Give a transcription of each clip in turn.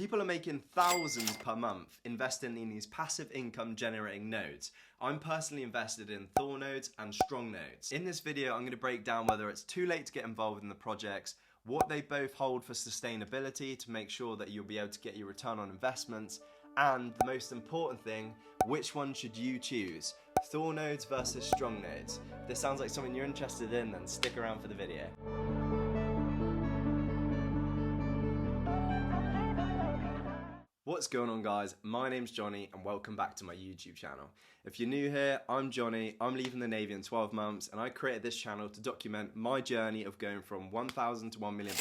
People are making thousands per month investing in these passive income generating nodes. I'm personally invested in Thor Nodes and Strong Nodes. In this video, I'm going to break down whether it's too late to get involved in the projects, what they both hold for sustainability to make sure that you'll be able to get your return on investments, and the most important thing, which one should you choose? Thor Nodes versus Strong Nodes. If this sounds like something you're interested in, then stick around for the video. What's going on, guys? My name's Johnny and welcome back to my YouTube channel. If you're new here, I'm Johnny. I'm leaving the Navy in 12 months and I created this channel to document my journey of going from £1,000 to £1 million,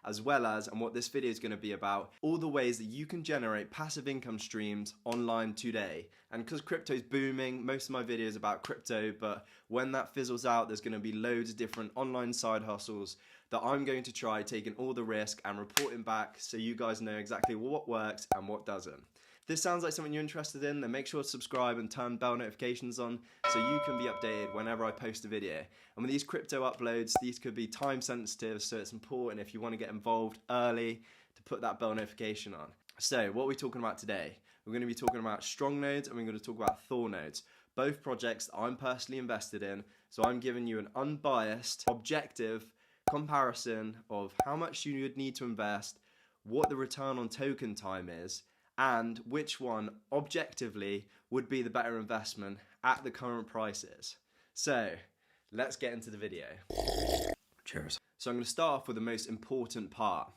as well as, and what this video is going to be about, all the ways that you can generate passive income streams online today. And because crypto's booming, most of my videos are about crypto, but when that fizzles out, there's going to be loads of different online side hustles that I'm going to try taking all the risk and reporting back so you guys know exactly what works and what doesn't. If this sounds like something you're interested in, then make sure to subscribe and turn bell notifications on so you can be updated whenever I post a video. And with these crypto uploads, these could be time sensitive, so it's important if you want to get involved early to put that bell notification on. So what are we talking about today? We're going to be talking about Strong Nodes and we're going to talk about Thor Nodes. Both projects that I'm personally invested in, so I'm giving you an unbiased, objective comparison of how much you would need to invest, what the return on token time is, and which one objectively would be the better investment at the current prices. So let's get into the video. Cheers. So I'm going to start off with the most important part.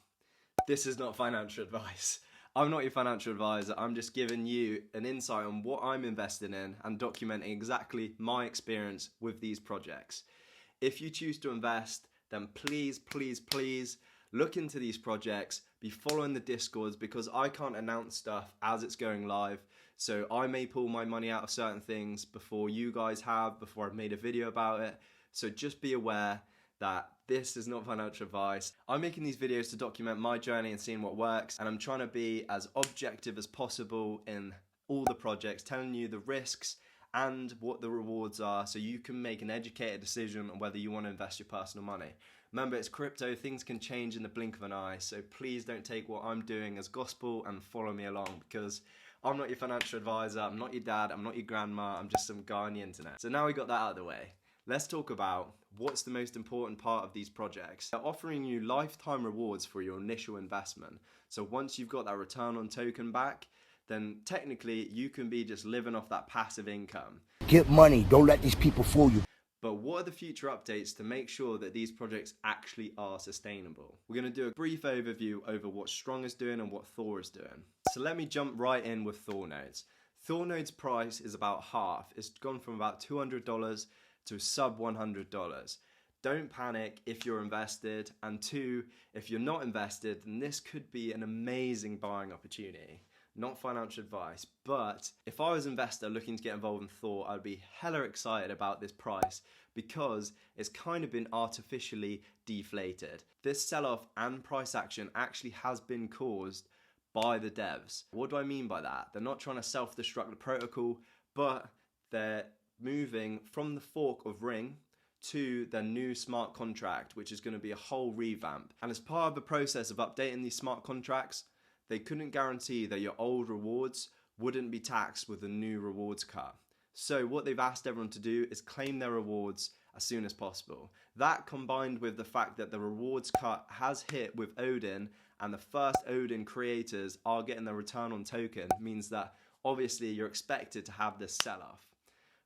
This is not financial advice. I'm not your financial advisor. I'm just giving you an insight on what I'm invested in and documenting exactly my experience with these projects. If you choose to invest, then please look into these projects, be following the Discords, because I can't announce stuff as it's going live. So I may pull my money out of certain things before you guys have, before I've made a video about it. So just be aware that this is not financial advice. I'm making these videos to document my journey and seeing what works, and I'm trying to be as objective as possible in all the projects, telling you the risks and what the rewards are so you can make an educated decision on whether you want to invest your personal money. Remember, it's crypto, things can change in the blink of an eye, so please don't take what I'm doing as gospel and follow me along, because I'm not your financial advisor, I'm not your dad, I'm not your grandma, I'm just some guy on the internet. So now we got that out of the way, let's talk about what's the most important part of these projects. They're offering you lifetime rewards for your initial investment. So once you've got that return on token back, then technically you can be just living off that passive income. Get money, don't let these people fool you. But what are the future updates to make sure that these projects actually are sustainable? We're going to do a brief overview over what Strong is doing and what Thor is doing. So let me jump right in with Thor Nodes. Thor Nodes' price is about half. It's gone from about $200 to sub $100. Don't panic if you're invested, and two, if you're not invested, then this could be an amazing buying opportunity. Not financial advice, but if I was an investor looking to get involved in Thor, I'd be hella excited about this price because it's kind of been artificially deflated. This sell-off and price action actually has been caused by the devs. What do I mean by that? They're not trying to self-destruct the protocol, but they're moving from the fork of Ring to their new smart contract, which is going to be a whole revamp. And as part of the process of updating these smart contracts, they couldn't guarantee that your old rewards wouldn't be taxed with the new rewards cut. So what they've asked everyone to do is claim their rewards as soon as possible. That, combined with the fact that the rewards cut has hit with Odin and the first Odin creators are getting their return on token, means that obviously you're expected to have this sell-off.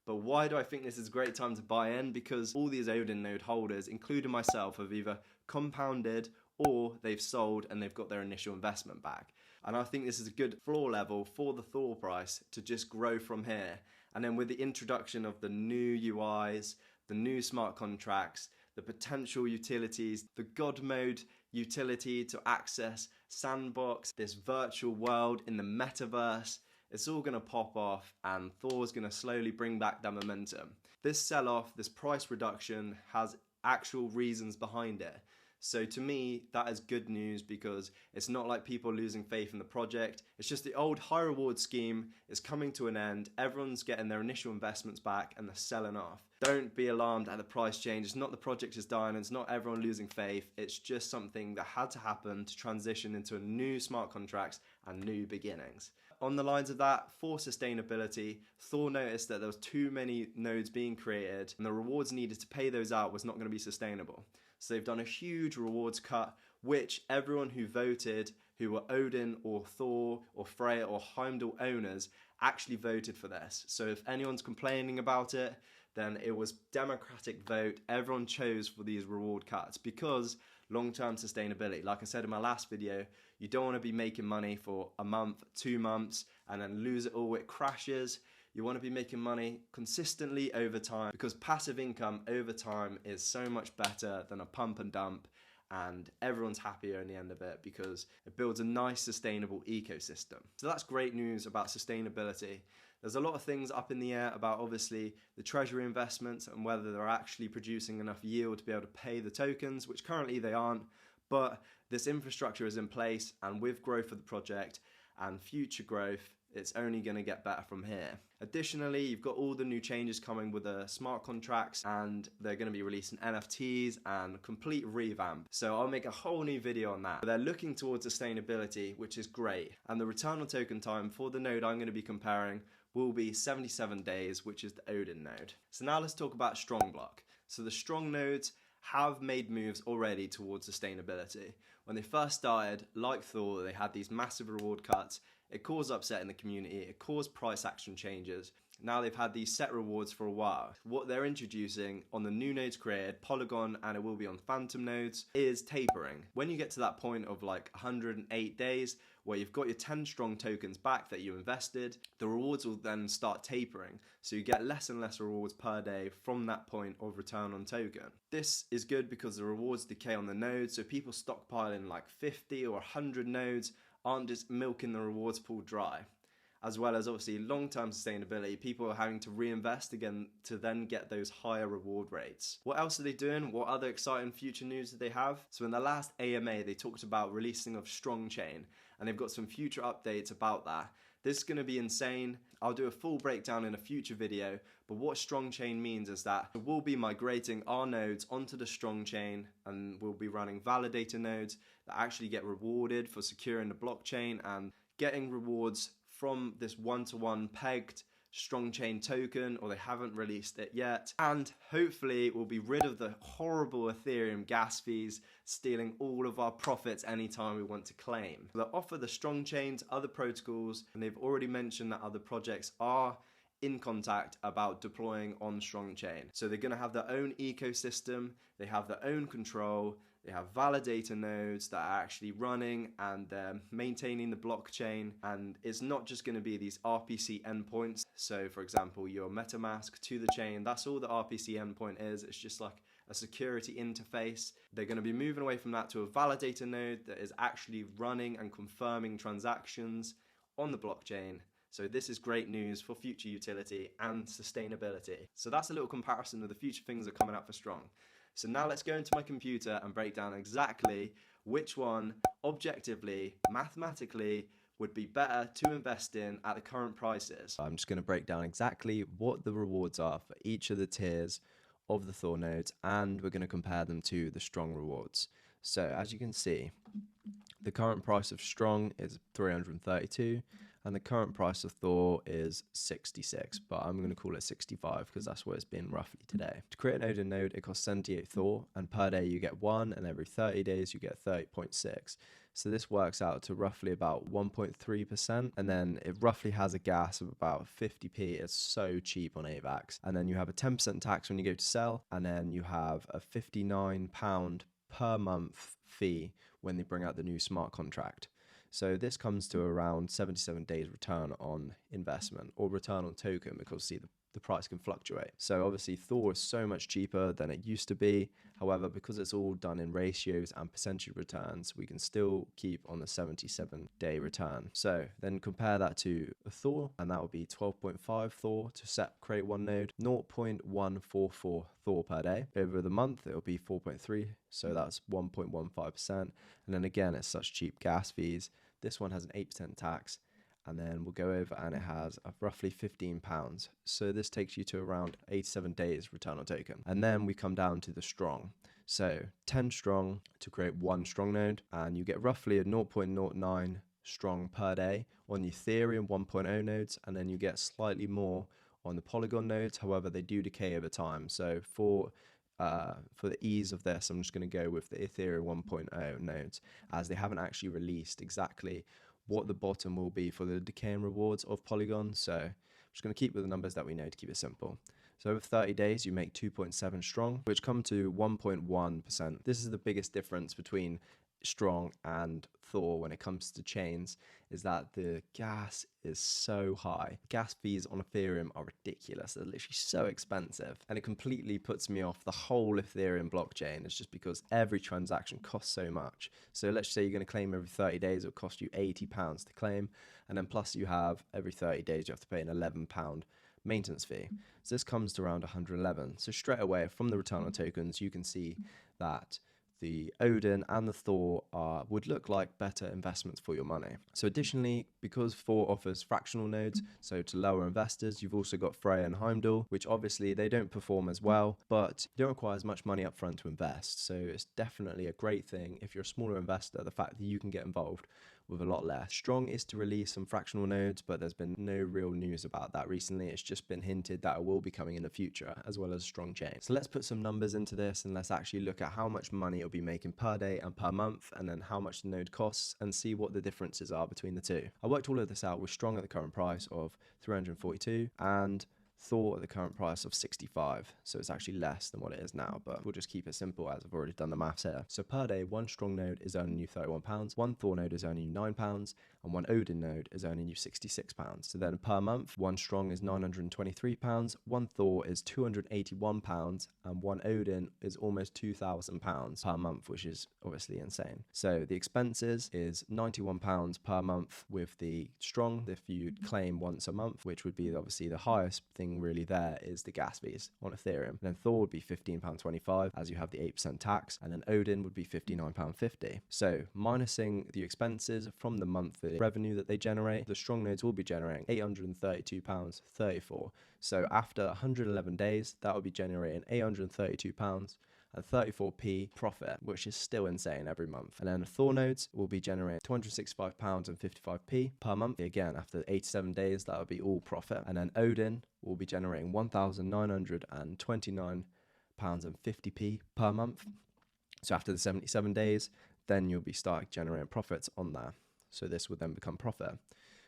But why do I think this is a great time to buy in? Because all these Odin node holders, including myself, have either compounded or they've sold and they've got their initial investment back. And I think this is a good floor level for the Thor price to just grow from here. And then with the introduction of the new UIs, the new smart contracts, the potential utilities, the God mode utility to access Sandbox, this virtual world in the metaverse, it's all going to pop off and Thor's going to slowly bring back that momentum. This sell-off, this price reduction has actual reasons behind it. So to me, that is good news because it's not like people losing faith in the project. It's just the old high reward scheme is coming to an end. Everyone's getting their initial investments back and they're selling off. Don't be alarmed at the price change. It's not the project is dying. It's not everyone losing faith. It's just something that had to happen to transition into new smart contracts and new beginnings. On the lines of that, for sustainability, Thor noticed that there was too many nodes being created and the rewards needed to pay those out was not going to be sustainable. So they've done a huge rewards cut, which everyone who voted, who were Odin or Thor or Freya or Heimdall owners, actually voted for this. So if anyone's complaining about it, then it was democratic vote. Everyone chose for these reward cuts because long-term sustainability. Like I said in my last video, you don't want to be making money for a month, 2 months, and then lose it all. It crashes. You want to be making money consistently over time because passive income over time is so much better than a pump and dump, and everyone's happier in the end of it because it builds a nice sustainable ecosystem. So that's great news about sustainability. There's a lot of things up in the air about obviously the treasury investments and whether they're actually producing enough yield to be able to pay the tokens, which currently they aren't, but this infrastructure is in place, and with growth of the project and future growth, it's only going to get better from here. Additionally, you've got all the new changes coming with the smart contracts, and they're going to be releasing NFTs and complete revamp. So I'll make a whole new video on that. But they're looking towards sustainability, which is great. And the return on token time for the node I'm going to be comparing will be 77 days, which is the Odin node. So now let's talk about Strongblock. So the strong nodes have made moves already towards sustainability. When they first started, like Thor, they had these massive reward cuts. It caused upset in the community, it caused price action changes. Now they've had these set rewards for a while. What they're introducing on the new nodes created, Polygon, and it will be on Phantom nodes, is tapering. When you get to that point of like 108 days, where you've got your 10 strong tokens back that you invested, the rewards will then start tapering. So you get less and less rewards per day from that point of return on token. This is good because the rewards decay on the nodes, so people stockpiling like 50 or 100 nodes aren't just milking the rewards pool dry. As well as obviously long-term sustainability, people are having to reinvest again to then get those higher reward rates. What else are they doing? What other exciting future news do they have? So in the last AMA, they talked about releasing of Strong Chain, and they've got some future updates about that. This is going to be insane. I'll do a full breakdown in a future video, but what Strong Chain means is that we'll be migrating our nodes onto the Strong Chain, and we'll be running validator nodes that actually get rewarded for securing the blockchain and getting rewards from this one-to-one pegged strong chain token, or they haven't released it yet. And hopefully we'll be rid of the horrible Ethereum gas fees stealing all of our profits anytime we want to claim. They'll offer the strong chains, other protocols, and they've already mentioned that other projects are in contact about deploying on strong chain. So they're going to have their own ecosystem, they have their own control, they have validator nodes that are actually running and they're maintaining the blockchain, and it's not just going to be these RPC endpoints. So for example, your MetaMask to the chain, that's all the RPC endpoint is. It's just like a security interface. They're going to be moving away from that to a validator node that is actually running and confirming transactions on the blockchain. So this is great news for future utility and sustainability. So that's a little comparison of the future things that are coming out for Strong. So now let's go into my computer and break down exactly which one objectively, mathematically, would be better to invest in at the current prices. I'm just going to break down exactly what the rewards are for each of the tiers of the Thor nodes, and we're going to compare them to the Strong rewards. So as you can see, the current price of Strong is 332, and the current price of Thor is 66, but I'm going to call it 65 because that's what it's been roughly today. To create an Odin node, it costs 78 Thor, and per day you get 1, and every 30 days you get 30.6. So this works out to roughly about 1.3%, and then it roughly has a gas of about 50p. It's so cheap on AVAX. And then you have a 10% tax when you go to sell, and then you have a £59 per month fee when they bring out the new smart contract. So this comes to around 77 days return on investment, or return on token, because see, the the price can fluctuate. So obviously Thor is so much cheaper than it used to be. However, because it's all done in ratios and percentage returns, we can still keep on the 77-day return. So then compare that to a Thor, and that would be 12.5 Thor to create one node, 0.144 Thor per day. Over the month, it will be 4.3, so that's 1.15%. And then again, it's such cheap gas fees. This one has an 8% tax. And then we'll go over and it has roughly £15. So this takes you to around 87 days return on token. And then we come down to the strong. So 10 strong to create one strong node, and you get roughly a 0.09 strong per day on the Ethereum 1.0 nodes, and then you get slightly more on the Polygon nodes. However, they do decay over time. So for the ease of this, I'm just going to go with the Ethereum 1.0 nodes, as they haven't actually released exactly what the bottom will be for the decay and rewards of Polygon. So I'm just going to keep with the numbers that we know to keep it simple. So over 30 days, you make 2.7 strong, which come to 1.1%. This is the biggest difference between strong and Thor when it comes to chains, is that the gas is so high. Gas fees on Ethereum are ridiculous. They're literally so expensive, and it completely puts me off the whole Ethereum blockchain. It's just because every transaction costs so much. So let's say you're going to claim every 30 days, it'll cost you £80 to claim, and then plus you have every 30 days you have to pay an £11 maintenance fee. So this comes to around 111. So straight away from the return on tokens, you can see that the Odin and the Thor would look like better investments for your money. So additionally, because Thor offers fractional nodes, so to lower investors, you've also got Freya and Heimdall, which obviously they don't perform as well, but don't require as much money up front to invest. So it's definitely a great thing if you're a smaller investor, the fact that you can get involved with a lot less. Strong is to release some fractional nodes, but there's been no real news about that recently. It's just been hinted that it will be coming in the future, as well as strong chain. So let's put some numbers into this, and let's actually look at how much money it'll be making per day and per month, and then how much the node costs, and see what the differences are between the two. I worked all of this out with Strong at the current price of 342 and Thor at the current price of 65, so it's actually less than what it is now, but we'll just keep it simple as I've already done the maths here. So per day, one strong node is earning you £31, one Thor node is earning you £9, and one Odin node is earning you £66. So then per month, one strong is £923, one Thor is £281, and one Odin is almost £2,000 per month, which is obviously insane. So the expenses is £91 per month with the strong, if you claim once a month, which would be obviously the highest thing really there is the gas fees on Ethereum. And then Thor would be £15.25 as you have the 8% tax, and then Odin would be £59.50. So minusing the expenses from the monthly revenue that they generate, the strong nodes will be generating £832.34. So after 111 days, that would be generating £832 and 34p profit, which is still insane every month. And then Thor nodes will be generating £265 and 55p per month. Again, after 87 days, that would be all profit. And then Odin will be generating £1,929 and 50p per month. So after the 77 days, then you'll be starting generating profits on that. So this would then become profit,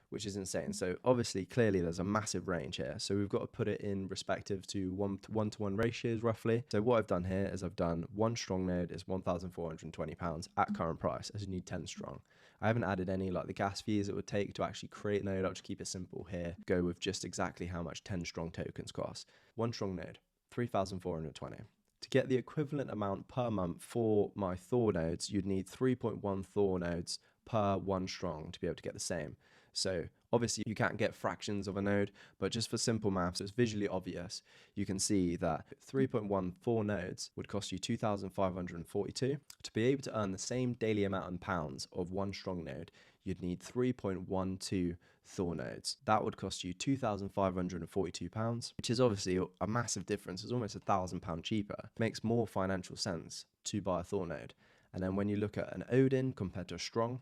which is insane. So obviously, clearly there's a massive range here. So we've got to put it in respective to one-to-one ratios roughly. So what I've done here is I've done one strong node is £1,420 at current price, as you need 10 strong. I haven't added any like the gas fees it would take to actually create a node. I'll just keep it simple here. Go with just exactly how much 10 strong tokens cost. One strong node, 3,420. To get the equivalent amount per month for my Thor nodes, you'd need 3.1 Thor nodes per one strong to be able to get the same. So obviously you can't get fractions of a node, but just for simple maths, it's visually obvious. You can see that 3.14 nodes would cost you 2,542. To be able to earn the same daily amount in pounds of one strong node, you'd need 3.12 Thor nodes. That would cost you £2,542, which is obviously a massive difference. It's almost £1,000 cheaper. It makes more financial sense to buy a Thor node. And then when you look at an Odin compared to a strong,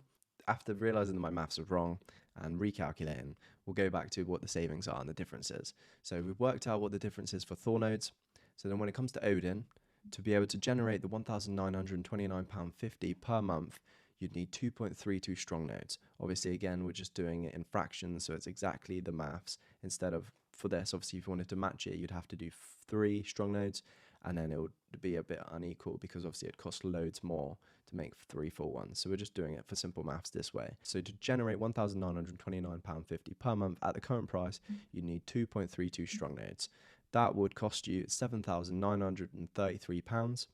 after realizing that my maths are wrong and recalculating, we'll go back to what the savings are and the differences. So we've worked out what the difference is for Thor nodes. So then when it comes to Odin, to be able to generate the £1,929.50 per month, you'd need 2.32 strong nodes. Obviously, again, we're just doing it in fractions, so it's exactly the maths. Instead of, for this, obviously, if you wanted to match it, you'd have to do 3 strong nodes, and then it would be a bit unequal because obviously it costs loads more to make 3 full ones. So we're just doing it for simple maths this way. So to generate £1,929.50 per month at the current price, you need 2.32 strong nodes. That would cost you £7,933,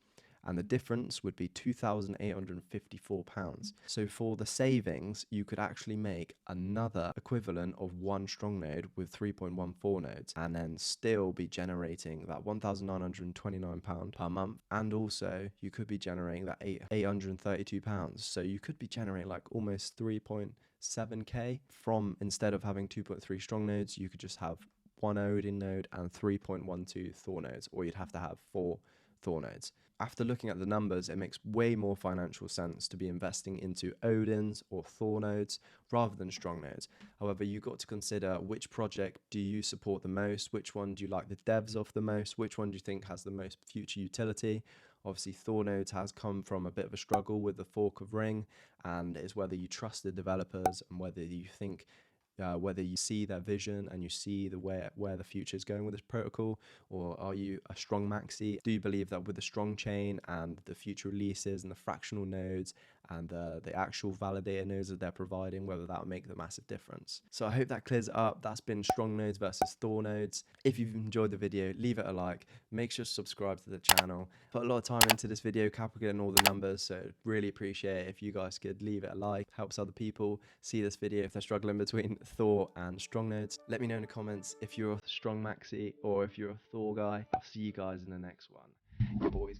and the difference would be £2,854. So for the savings, you could actually make another equivalent of 1 strong node with 3.14 nodes, and then still be generating that £1,929 per month, and also you could be generating that £832. So you could be generating like almost 3.7k from, instead of having 2.3 strong nodes, you could just have 1 Odin node and 3.12 Thor nodes, or you'd have to have 4 Thor nodes. After looking at the numbers, it makes way more financial sense to be investing into Odins or Thor nodes rather than strong nodes. However, you've got to consider which project do you support the most, which one do you like the devs of the most, which one do you think has the most future utility. Obviously, Thor nodes has come from a bit of a struggle with the fork of Ring, and it's whether you trust the developers and whether you think whether you see their vision and you see the where the future is going with this protocol, or are you a strong maxi? Do you believe that with the strong chain and the future releases and the fractional nodes and the actual validator nodes that they're providing, whether that will make the massive difference? So I hope that clears it up. That's been strong nodes versus Thor nodes. If you've enjoyed the video, leave it a like. Make sure to subscribe to the channel. Put a lot of time into this video calculating all the numbers, so really appreciate it if you guys could leave it a like. Helps other people see this video if they're struggling between Thor and strong nodes. Let me know in the comments if you're a strong maxi or if you're a Thor guy. I'll see you guys in the next one. Your boys.